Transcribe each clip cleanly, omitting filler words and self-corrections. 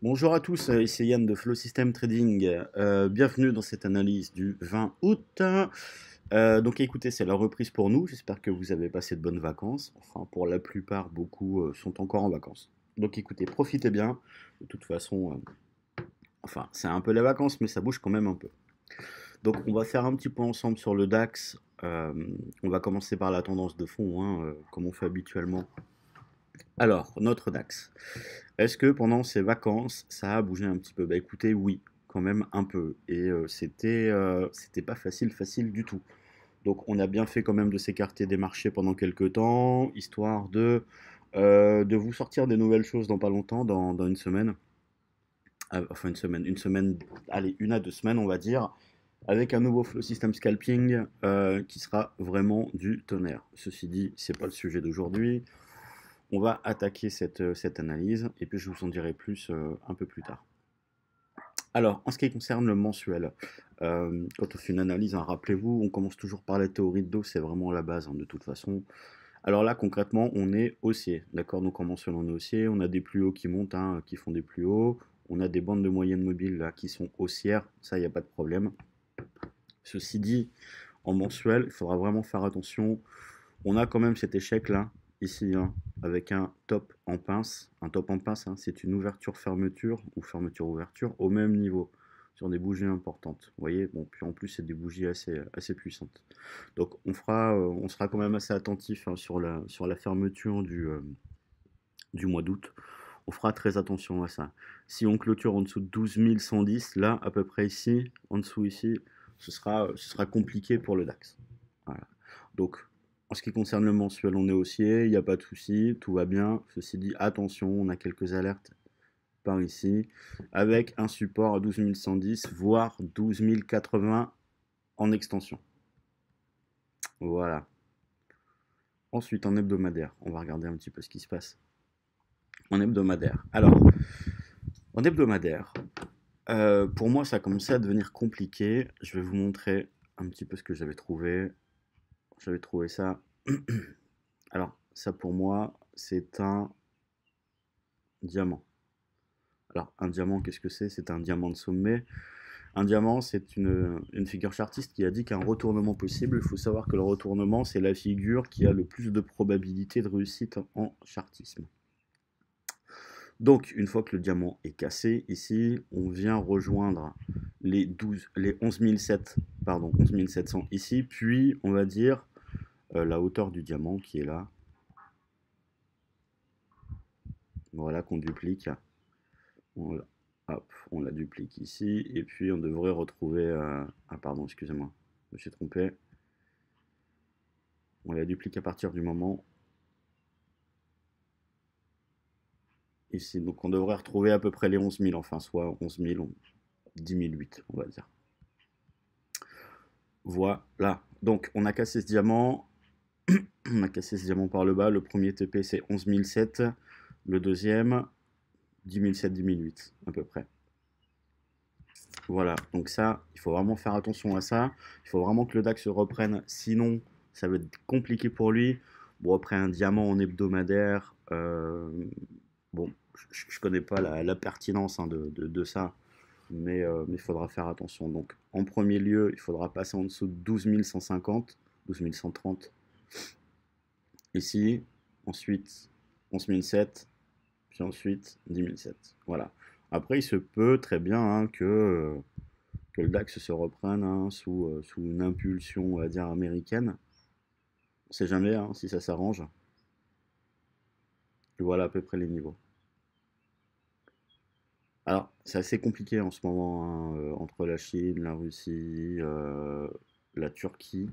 Bonjour à tous, ici Yann de Flow System Trading. Bienvenue dans cette analyse du 20 août. Donc écoutez, c'est la reprise pour nous. J'espère que vous avez passé de bonnes vacances. Enfin, pour la plupart, beaucoup sont encore en vacances. Donc écoutez, profitez bien. De toute façon, enfin, c'est un peu les vacances, mais ça bouge quand même un peu. Donc on va faire un petit point ensemble sur le DAX. On va commencer par la tendance de fond, hein, comme on fait habituellement. Alors, notre DAX. Est-ce que pendant ces vacances, ça a bougé un petit peu? Bah écoutez, oui, quand même un peu. Et c'était pas facile du tout. Donc on a bien fait quand même de s'écarter des marchés pendant quelques temps, histoire de vous sortir des nouvelles choses dans pas longtemps, dans une semaine. Enfin une semaine, allez, 1 à 2 semaines on va dire, avec un nouveau flow system scalping qui sera vraiment du tonnerre. Ceci dit, c'est pas le sujet d'aujourd'hui. On va attaquer cette analyse et puis je vous en dirai plus un peu plus tard. Alors, en ce qui concerne le mensuel, quand on fait une analyse, hein, rappelez-vous, on commence toujours par la théorie de dos, c'est vraiment la base hein, de toute façon. Alors là, concrètement, on est haussier, d'accord? Donc en mensuel, on est haussier, on a des plus hauts qui montent, hein, qui font des plus hauts, on a des bandes de moyenne mobile là qui sont haussières, ça, il n'y a pas de problème. Ceci dit, en mensuel, il faudra vraiment faire attention. On a quand même cet échec là, ici, hein, avec un top en pince. Un top en pince, hein, c'est une ouverture-fermeture ou fermeture-ouverture au même niveau sur des bougies importantes. Vous voyez, bon, puis en plus, c'est des bougies assez puissantes. Donc, on sera quand même assez attentif hein, sur la fermeture du mois d'août. On fera très attention à ça. Si on clôture en dessous de 12 110, là, à peu près ici, en dessous ici, ce sera compliqué pour le DAX. Voilà. Donc, en ce qui concerne le mensuel, on est haussier, il n'y a pas de souci, tout va bien. Ceci dit, attention, on a quelques alertes par ici, avec un support à 12 110, voire 12 080 en extension. Voilà. Ensuite, en hebdomadaire, on va regarder un petit peu ce qui se passe. En hebdomadaire. Alors, en hebdomadaire, pour moi, ça a commencé à devenir compliqué. Je vais vous montrer un petit peu ce que j'avais trouvé. J'avais trouvé ça. Alors, ça pour moi, c'est un diamant. Alors, un diamant, qu'est-ce que c'est? C'est un diamant de sommet. Un diamant, c'est une figure chartiste qui a dit qu'un retournement possible. Il faut savoir que le retournement, c'est la figure qui a le plus de probabilité de réussite en chartisme. Donc, une fois que le diamant est cassé, ici, on vient rejoindre les 11 700, pardon, 11 700 ici, puis on va dire la hauteur du diamant qui est là. Voilà qu'on duplique. On, hop, on la duplique ici, et puis on devrait retrouver... ah pardon, excusez-moi, je me suis trompé. On la duplique à partir du moment ici. Donc on devrait retrouver à peu près les 11 000, enfin soit 11 000, 10 008, on va dire. Voilà. Donc on a cassé ce diamant. On a cassé ce diamant par le bas. Le premier TP c'est 11 700. Le deuxième 10 700, 10 008 à peu près. Voilà, donc ça, il faut vraiment faire attention à ça. Il faut vraiment que le DAX se reprenne, sinon ça va être compliqué pour lui. Bon, après un diamant en hebdomadaire, bon, je ne connais pas la pertinence hein, de ça, mais il faudra faire attention. Donc en premier lieu, il faudra passer en dessous de 12 150, 12 130 ici, ensuite 11 700, puis ensuite 10 700. Voilà. Après, il se peut très bien hein, que le DAX se reprenne hein, sous une impulsion, on va dire, américaine. On sait jamais hein, si ça s'arrange. Et voilà à peu près les niveaux. Alors, c'est assez compliqué en ce moment, hein, entre la Chine, la Russie, la Turquie,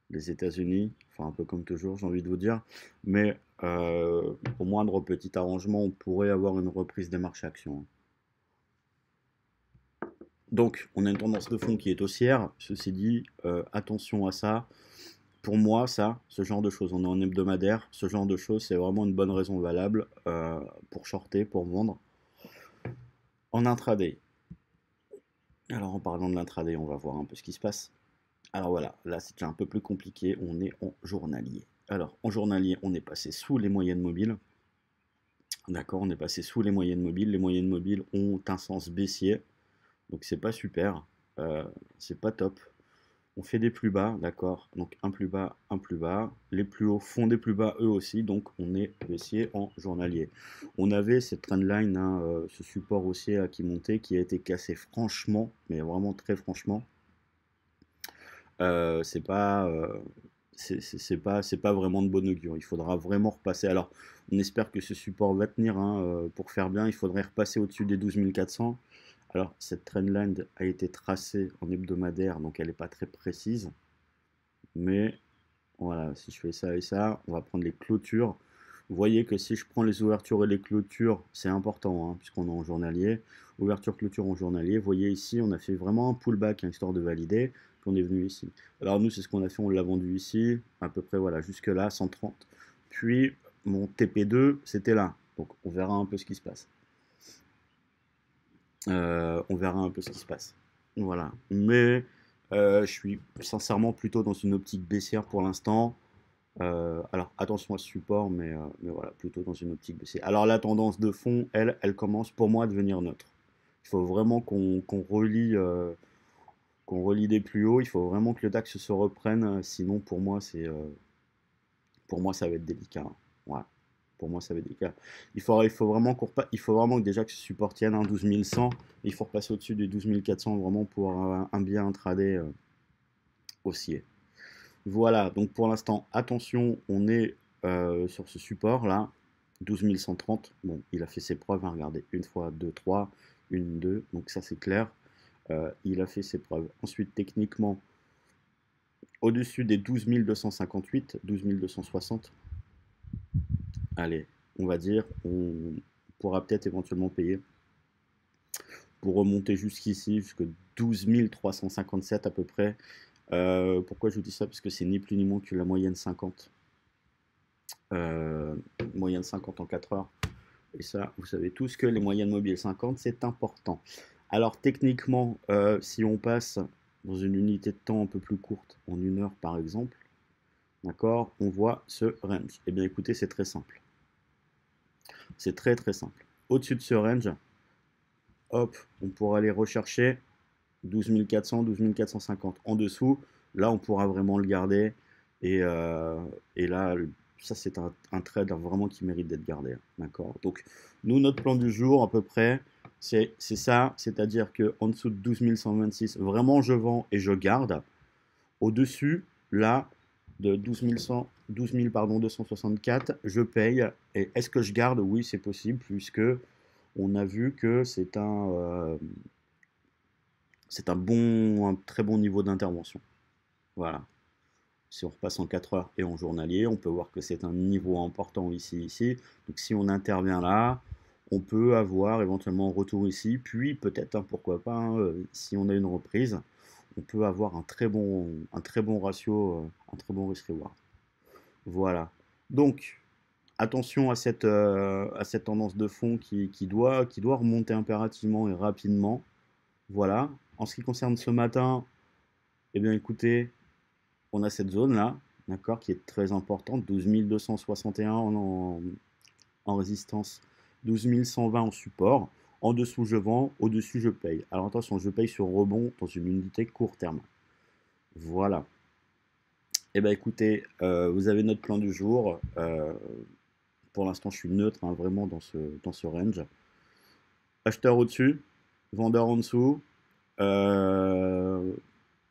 les États-Unis, enfin un peu comme toujours, j'ai envie de vous dire. Mais au moindre petit arrangement, on pourrait avoir une reprise des marchés actions. Donc, on a une tendance de fond qui est haussière. Ceci dit, attention à ça. Pour moi, ça, ce genre de choses, on est en hebdomadaire, ce genre de choses, c'est vraiment une bonne raison valable pour shorter, pour vendre. En intraday. Alors, en parlant de l'intraday, on va voir un peu ce qui se passe. Alors voilà, là c'est déjà un peu plus compliqué, on est en journalier. Alors, en journalier, on est passé sous les moyennes mobiles. D'accord, on est passé sous les moyennes mobiles. Les moyennes mobiles ont un sens baissier, donc c'est pas super, euh, c'est pas top. On fait des plus bas, d'accord, donc un plus bas, un plus bas. Les plus hauts font des plus bas eux aussi, donc on est baissier en journalier. On avait cette trendline, hein, ce support haussier là, qui montait, qui a été cassé franchement, mais vraiment très franchement. C'est pas, c'est pas vraiment de bon augure. Il faudra vraiment repasser. Alors, on espère que ce support va tenir, hein, pour faire bien. Il faudrait repasser au-dessus des 12 400. Alors, cette trendline a été tracée en hebdomadaire, donc elle n'est pas très précise. Mais voilà, si je fais ça et ça, on va prendre les clôtures. Vous voyez que si je prends les ouvertures et les clôtures, c'est important, hein, puisqu'on est en journalier. Ouverture, clôture en journalier. Vous voyez ici, on a fait vraiment un pullback, hein, histoire de valider. Puis on est venu ici. Alors nous, c'est ce qu'on a fait, on l'a vendu ici, à peu près, voilà, jusque là, 130. Puis mon TP2, c'était là. Donc on verra un peu ce qui se passe. On verra un peu ce qui se passe. Voilà. Mais je suis sincèrement plutôt dans une optique baissière pour l'instant. Alors attention à ce support, mais voilà, plutôt dans une optique baissière. Alors la tendance de fond, elle commence pour moi à devenir neutre. Il faut vraiment qu'on relie des plus hauts. Il faut vraiment que le DAX se reprenne. Sinon, pour moi, ça va être délicat, hein. Ouais. Pour moi, ça va être délicat. Il faut vraiment il faut vraiment que déjà que ce support tienne, hein, 12 100. Il faut repasser au-dessus des 12 400 vraiment pour un bien intraday haussier. Voilà, donc pour l'instant, attention, on est sur ce support là, 12 130. Bon, il a fait ses preuves, hein, regardez, une fois, deux, trois, une, deux, donc ça c'est clair. Il a fait ses preuves. Ensuite, techniquement, au-dessus des 12 258, 12 260, allez, on va dire, on pourra peut-être éventuellement payer pour remonter jusqu'ici, jusque 12 357 à peu près. Pourquoi je vous dis ça? Parce que c'est ni plus ni moins que la moyenne 50. Moyenne 50 en 4 heures. Et ça, vous savez tous que les moyennes mobiles 50, c'est important. Alors techniquement, si on passe dans une unité de temps un peu plus courte, en une heure par exemple, d'accord, on voit ce range. Eh bien écoutez, c'est très simple. C'est très très simple. Au-dessus de ce range, hop, on pourra aller rechercher 12 400, 12 450. En dessous, là, on pourra vraiment le garder. Et, euh, et là, ça, c'est un trade vraiment qui mérite d'être gardé, hein. D'accord. Donc, nous, notre plan du jour, à peu près, c'est ça. C'est-à-dire qu'en dessous de 12 126, vraiment, je vends et je garde. Au-dessus, là, de 12 000, pardon, 264, je paye. Et est-ce que je garde? Oui, c'est possible, puisque on a vu que c'est un très bon niveau d'intervention. Voilà. Si on repasse en 4 heures et en journalier, on peut voir que c'est un niveau important ici. Donc si on intervient là, on peut avoir éventuellement un retour ici, puis peut-être, hein, pourquoi pas, hein, si on a une reprise, on peut avoir un très bon ratio, un très bon risk-reward. Voilà. Donc, attention à cette tendance de fond qui doit remonter impérativement et rapidement. Voilà. En ce qui concerne ce matin, eh bien écoutez, on a cette zone-là, d'accord, qui est très importante, 12 261 en résistance, 12 120 en support. En dessous, je vends, au-dessus, je paye. Alors attention, je paye sur rebond dans une unité court terme. Voilà. Eh bien écoutez, vous avez notre plan du jour. Pour l'instant, je suis neutre, hein, vraiment dans ce range. Acheteur au-dessus, vendeur en dessous. Euh,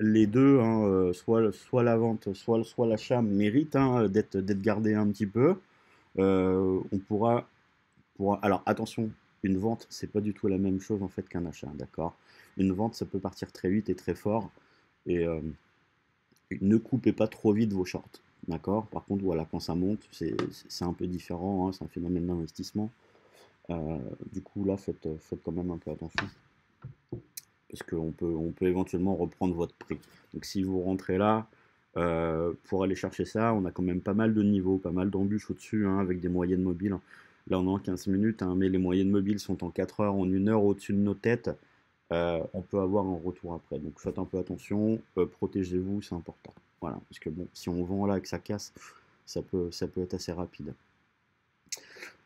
les deux, hein, soit la vente, soit l'achat mérite, hein, d'être gardé un petit peu. On pourra. Alors attention, une vente, c'est pas du tout la même chose en fait qu'un achat, d'accord? Une vente, ça peut partir très vite et très fort. Et ne coupez pas trop vite vos shorts, d'accord? Par contre, voilà, quand ça monte, c'est un peu différent, hein, c'est un phénomène d'investissement. Du coup, là, faites quand même un peu attention parce on peut éventuellement reprendre votre prix. Donc si vous rentrez là, pour aller chercher ça, on a quand même pas mal de niveaux, pas mal d'embûches au-dessus, hein, avec des moyennes mobiles. Là, on est en 15 minutes, hein, mais les moyennes mobiles sont en 4 heures, en 1 heure au-dessus de nos têtes. On peut avoir un retour après. Donc faites un peu attention, protégez-vous, c'est important. Voilà, parce que bon, si on vend là et que ça casse, ça peut être assez rapide.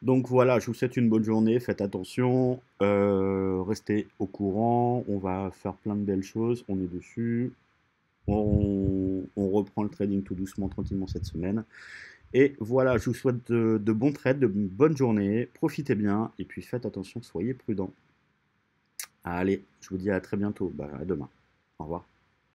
Donc voilà, je vous souhaite une bonne journée, faites attention, restez au courant, on va faire plein de belles choses, on est dessus, on reprend le trading tout doucement, tranquillement cette semaine. Et voilà, je vous souhaite de bons trades, de bonnes journées, profitez bien, et puis faites attention, soyez prudents. Allez, je vous dis à très bientôt, bah, à demain. Au revoir.